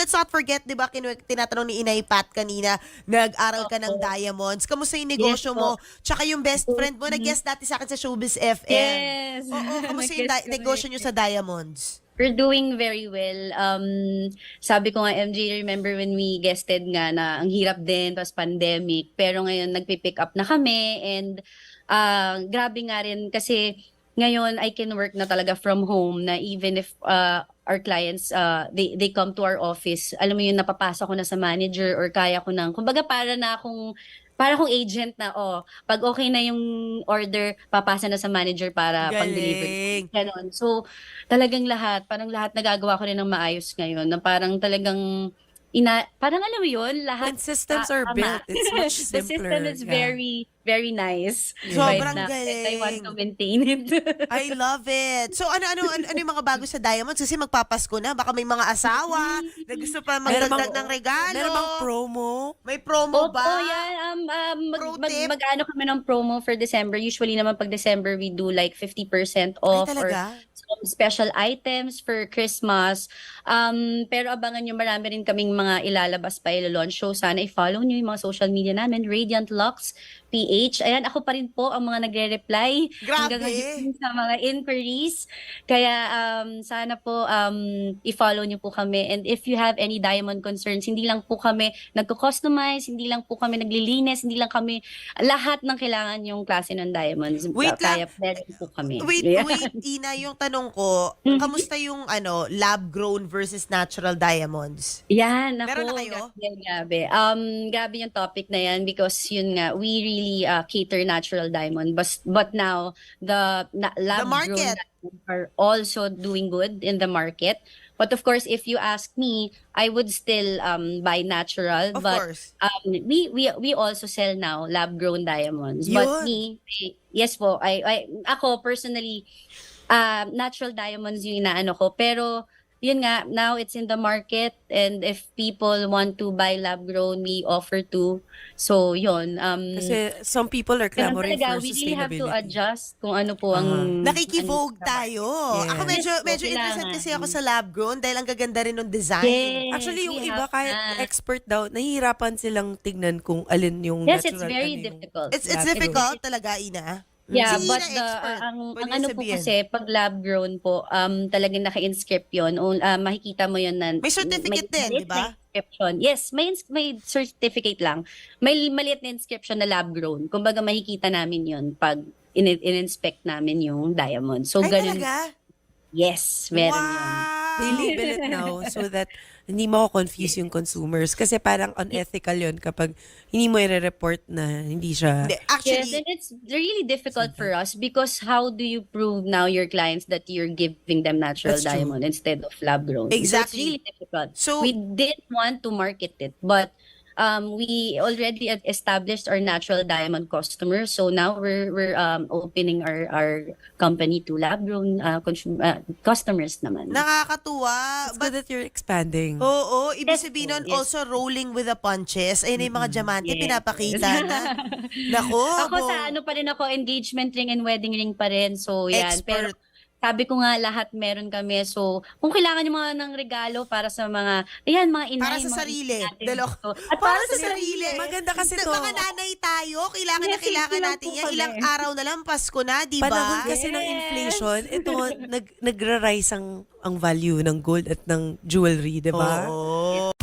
let's not forget, di ba, tinatanong ni Inay Pat kanina, nag-aral ka ng diamonds. Kamusta yung Yes negosyo po. mo? Tsaka yung best friend mo, nag-guest dati sa akin sa Showbiz FM. Yes. Oo, kamusta yung Nag-guest kami. negosyo nyo sa diamonds? We're doing very well. Sabi ko nga, MJ, remember when we guested nga na ang hirap din, tapos pandemic. Pero ngayon, nagpipick up na kami. And grabe nga rin kasi ngayon, I can work na talaga from home na even if our clients, they come to our office, alam mo yun, napapasa ko na sa manager or kaya ko nang, kumbaga para akong agent na, pag okay na yung order, papasa na sa manager para pang-deliver. Galing. Ganon. So, talagang parang lahat nagagawa ko rin ng maayos ngayon, na parang talagang, parang alam mo yun, lahat. When systems are built, it's much The simpler. system is Yeah. very, very nice. Sobrang now. galing. I want to maintain it. I love it. So ano yung mga bago sa diamonds? Kasi magpapasko na, baka may mga asawa na gusto pa magdagdag ng regalo. Meron bang promo? May promo Opo, ba? yan. Pro tip? Mag-ano kami ng promo for December. Usually naman pag December, we do like 50% off or talaga? some special items for Christmas. Pero abangan nyo, marami rin kaming mga ilalabas pa, ilo-launch. So sana i-follow nyo yung mga social media namin, Radiant Lux PH. Ayan, ako pa rin po ang mga nagre-reply Grabe. hanggang ngayon sa mga inquiries. Kaya sana po i-follow nyo po kami. And if you have any diamond concerns, hindi lang po kami nagko-customize, hindi lang po kami naglilinis, hindi lang kami, lahat ng kailangan yung klase ng diamonds. Wait lang. Kaya pwede po kami. Wait, Yeah. Ina, yung tanong ko, kamusta yung lab-grown versus natural diamonds? Yan, ako. Meron na kayo? Grabe. Grabe yung topic na yan because yun nga, we really cater natural diamond. But now, the lab-grown market. diamonds are also doing good in the market. But of course, if you ask me, I would still buy natural. Of but course. we also sell now lab-grown diamonds. Yun. But yes po, ako personally, natural diamonds yung inaano ko. Pero yun nga, now it's in the market and if people want to buy lab-grown, we offer to. So yun. Kasi some people are Ganun clamoring talaga, for we really have to sustainability. adjust kung ano po ang... Nakikivogue tayo. Yes. Ako medyo Yes, interested kailangan. kasi ako sa lab-grown dahil ang gaganda rin ng design. Yes, Actually, yung we iba have kahit that. expert daw, nahihirapan silang tignan kung alin yung Yes, natural. it's very ano yung difficult. It's lab-grown. difficult talaga, Ina. Yeah, Si but Ina expert. ang Pwede ano po sabihin. kasi, pag lab-grown po, talagang naka-inscript yun. Makikita mo yun na... May certificate din, maliit di ba? na inscription. Yes, may certificate lang. May maliit na inscription na lab-grown. Kumbaga, makikita namin yun pag in-inspect namin yung diamond. So, Ay, ganun. talaga? Yes, meron yun. They Wow! label it now so that hindi mo confuse yung consumers. Kasi parang unethical yun kapag hindi mo i-report na hindi siya... Hindi, Yes, actually, and it's really difficult for us because how do you prove now your clients that you're giving them natural That's true. diamond instead of lab grown? Exactly. So it's really difficult. So- we didn't want to market it, but we already established our natural diamond customers. So now we're opening our company to lab grown customers naman. nakakatuwa. It's But good that you're expanding. oo, ibig Yes sabihin po, nun, yes also rolling with the punches. Ayun yung mga diamante, Yes. pinapakita na. Nako, Ako sa ano pa rin ako, engagement ring and wedding ring pa rin. So yan. Pero expert. sabi ko nga lahat meron kami. So kung kailangan nyo mga ng regalo para sa mga, ayan mga inay. Para sa mga sarili. natin Dalawa. dito. At Para sa sarili. Maganda kasi to. Mga nanay tayo, kailangan na Yes, kailangan hindi lang natin po yan. kami. Ilang araw na lang, Pasko na, di ba? Panahon kasi ng Yes. inflation, ito nagra-rise ang value ng gold at ng jewelry, di ba? Oo.